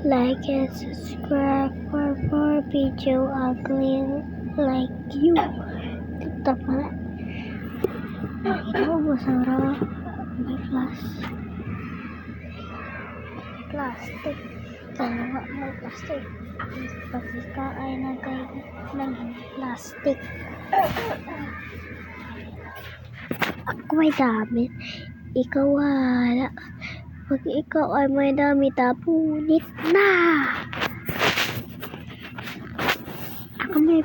Like and subscribe for more video ugly like you. Tetap pala. Ito masarap. May plastic. Kaya may plastic. Pagka ay naging plastic. Ako may damit. Ikaw wala. Pag ikaw ay may damit, punit na. Ako may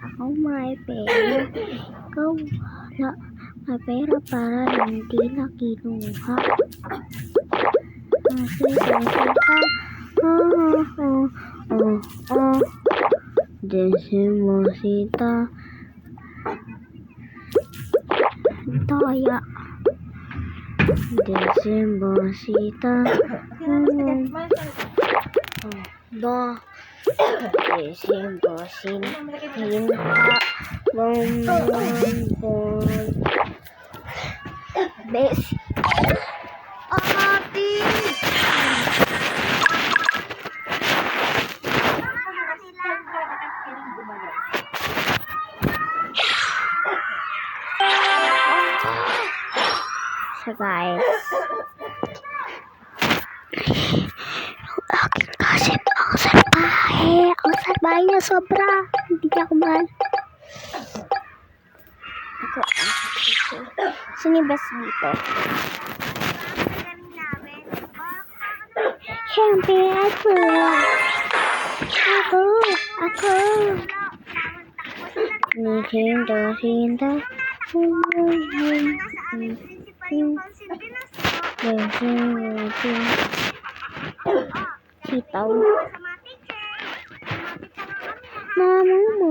ako may pera. Ikaw wala. May pera para hindi na kinuha. Kasi ka. Desimosita. Daya. Desimosita. Do. Desimbosin. Hinta. Bombon. Besi. Ati. So guys, aking kasin ang salbahe na sobra, hindi niya kumahan. Ako, sinibas dito. Siyempre ako. Sinta. Sitaw. Mama mo.